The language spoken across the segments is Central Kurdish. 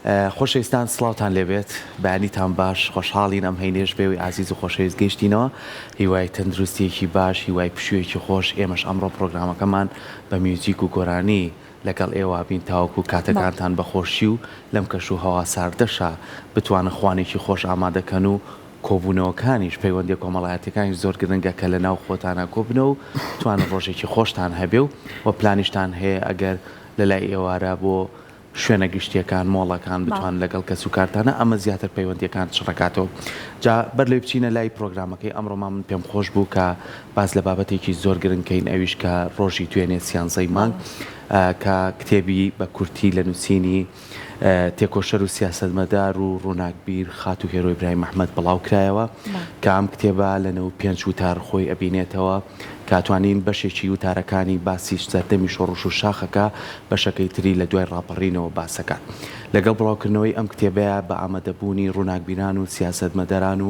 خۆشەویستان سڵاوتان لێبێت بەیانیتان باش خۆشحاڵین ئەم هەینێش بێوی عزیز و خۆشەویست گەیشتینەوە هیوای تەندروستیەکی باش هیوای پشوویەکی خۆش ئێمەش ئەمڕۆ پرۆگرامەکەمان بە میوزیک و گۆرانی لەگەڵ ئێوە بین تاوەکو کاتەکانتان بەخۆشی و لەم کەش و هەوا ساردەشە بتوانە خوانێکی خۆش ئامادەکەن و کۆبوونەوەکانیش پەیوەندی کۆمەڵایەتەکانی زۆر گرنگە کە لە ناو خۆتانە کۆبنەوە و توانە ڕۆژێکی خۆشتان هەبێ و پلانیشتان هەیە ئەگەر لە لای ئێوارە بۆ شوێنە گشتیەکان مۆڵەکان بتوان لەگەڵ کەس و کارتانە ئەمە زیاتر پەیوەندیەکان چڕکاتەوە جا بەر لێ بچینە لای پرۆگرامەکەی ئەمڕۆمان من پێم خۆش بوو کە باز لە بابەتێکی زۆر گرنگکەین ئەویش کە ڕۆژی توێنێ سیانزەی مانگ کە کتێبی بە کورتی لە نووسینی تێکۆشەر و سیاسەتمەدار و ڕووناکبیر خات و هێرۆی ئیبراهیم محمەد بڵاو کرایەوە کە ئەم کتێبە لەنەو 5 وتار خۆی ئەبینێتەوە کاتوانین بەشێکی وتارەکانی باسی سەردەمی شۆڕش و شاخەکە بەشەکەی تری لە دوای ڕاپەڕینەوە باسەکان لەگەڵ بڵاوکردنەوەی ئەم کتێبەیە بە ئامادەبوونی ڕووناکبیران و سیاسەتمەدەران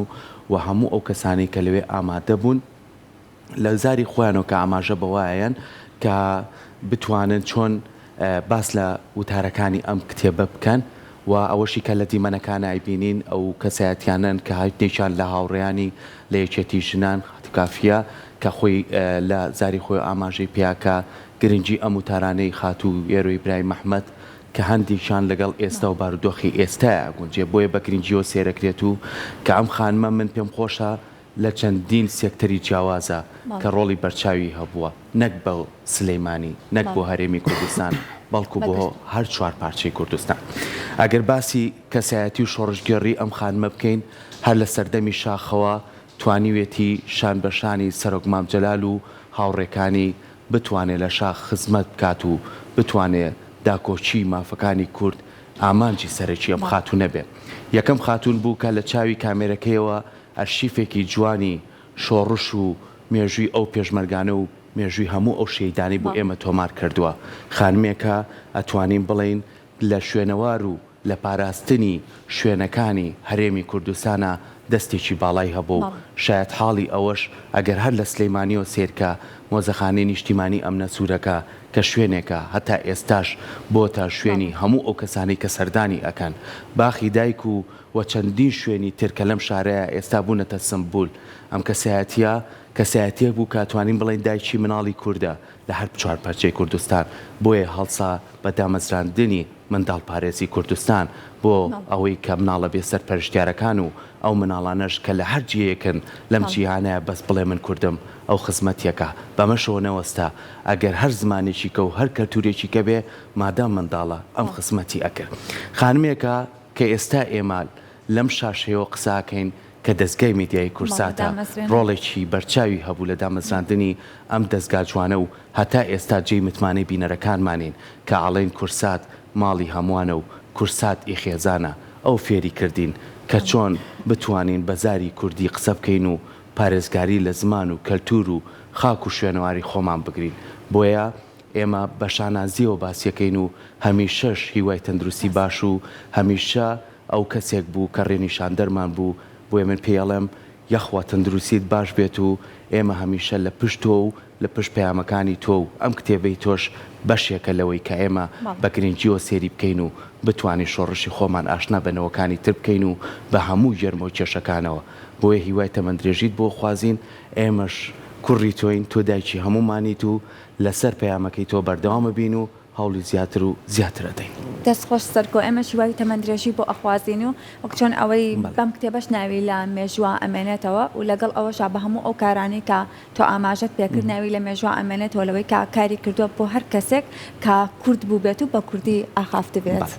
و هەموو ئەو کەسانی کە لەوێ ئامادە بوون لە زاری خۆیانەوە کە ئاماژە بەوایەن کە بتوانن چۆن باس لە وتارەکانی ئەم کتێبە بکەن و ئەوەشی کە لە دیمەنەکان ئایبینین ئەو کەسایەتیانن کە هەیتێکیان لە هاوڕێیانی لە یەکێتی ژنان خاتوکافیە کە خۆی لە زاری خۆی ئاماژەی پیاکە گرنگی ئەم وتارانەی خات و هێرۆی ئیبراهیم محمەد کە هەندێکیان لەگەڵ ئێستا و بارودۆخی ئێستایە گونجێ بۆیە بە گرنگیەوە سێرەکرێت و کە ئەم خانمە من پێم خۆشە لە چەندین سێکتەری جیاوازە کە ڕۆڵی بەرچاوی هەبووە نەک بە سلەیمانی نەک بۆ هەرێمی کوردستان بەڵکو بۆ هەر چوار پارچەی کوردستان ئەگەر باسی کەسایەتی و شۆڕژگێڕی ئەم خانمە بکەین هەر لە سەردەمی شاخەوە توانیوێتی شان بەشانی سەرۆک مام جەلال و هاوڕێکانی بتوانێت لە شاخ خزمەت بکات و بتوانێت داکۆچی مافەکانی کورد ئامانجی سەرەکی ئەم خاتون نەبێ یەکەم خاتون بوو کە لە چاوی کامێرەکەیەوە ئەرشیفێکی جوانی شۆڕش و مێژووی ئەو پێشمەرگانە و مێژووی هەموو ئەو شەیدانی بۆ ئێمە تۆمار کردووە خانمێکە ئەتوانین بڵین لە شوێنەوار و لە پاراستنی شوێنەکانی هەرێمی کوردستانە دەستێکی باڵای هەبوو شاید حاڵی ئەوەش ئەگەر هەر لە سلەیمانیەوە سێرکە مۆزەخانەی نیشتیمانی ئەم نەسوورەکە کە شوێنێکە هەتا ئێستاش بۆتە شوێنی هەموو ئەو کەسانی کە سەردانی ئەکەن باخی دایک و چەندین شوێنی ترکە لەم شارەیە ئێستا بوونەتە سمبول ئەم کەسایەتیە بوو کاتوانین بڵێن دایکی مناڵی کووردە لە هەر چوار پەرچەی کوردستان بۆیە هەڵسا بە دامەزراندنی منداڵ پارێزی کوردستان بۆ ئەوەی کە مناڵە بێ سەر پەرشتیارەکان و ئەو مناڵانەش کە لە هەر جیەکەن لەم جیهانەیە بەس بڵێ من کوردم ئەو خزمەتیەکە بەمەشەوە نەوەستا ئەگەر هەر زمانێکی کە و هەر کەلتورێکی کە بێ مادام منداڵە ئەم خزمەتی ئەکرد خانمێکە کە ئێستا ئێمە لەم شاشەیەوە قساکەین کە دەستگای میدیای کورساتە ڕۆڵێکی بەرچاوی هەبوو لە دامەزراندنی ئەم دەستگا جوانە و هەتا ئێستا جێی متمانەی بینەرەکانمانین کە ئاڵێن کورسات ماڵی هەمووانە و کورسات ئیخێزانە ئەو فێری کردین کە چۆن بتوانین بەزاری کوردی قسە بکەین و پارێزگاری لە زمان و کەلتور و خاک و شوێنەواری خۆمان بگرین بۆیە ئێمە بە شانازیەوە باسیەکەین و هەمیشەش هیوای تەندروستی باش و هەمیشە ئەو کەسێک بوو کە ڕێنیشان دەرمان بوو بۆیە من پێڵێم یەخوا تەندروستیت باش بێت و ئێمە هەمیشە لە پشتۆ و لە پشت پەیامەکانی تۆ و ئەم کتێبەی تۆش بەشێکە لەوەی کە ئێمە بە گرنگیەوە سێری بکەین و بتوانین شۆڕشی خۆمان ئاشنا بنەوەکانی تر بکەین و بە هەموو ژێرمە و کێشەکانەوە بۆیە هیوای تەمەندرێژیت بۆ خوازین ئێمەش کوڕی تۆین تۆ دایکی هەمومانیت و لەسەر پەیامەکەی تۆ بەردەوامە بین و هەوڵی زیاتر و زیاتر ئەدەین دەستخۆش سەرکۆ ئێمە هیوای تەمەندرێژی بۆ ئەخوازین و وەک چۆن ئەوەی بەم کتێبەش ناوی لە مێژووە ئەمێنێتەوە و لەگەڵ ئەوەشا بە هەموو ئەو کارانی کە تۆ ئاماژەت پێکرد ناوی لە مێژووە ئەمێنێتەوە لەوەی کە کاری کردووە بۆ هەر کەسێک کە کورد بوو بێت و بە کوردی ئاخافت بێت.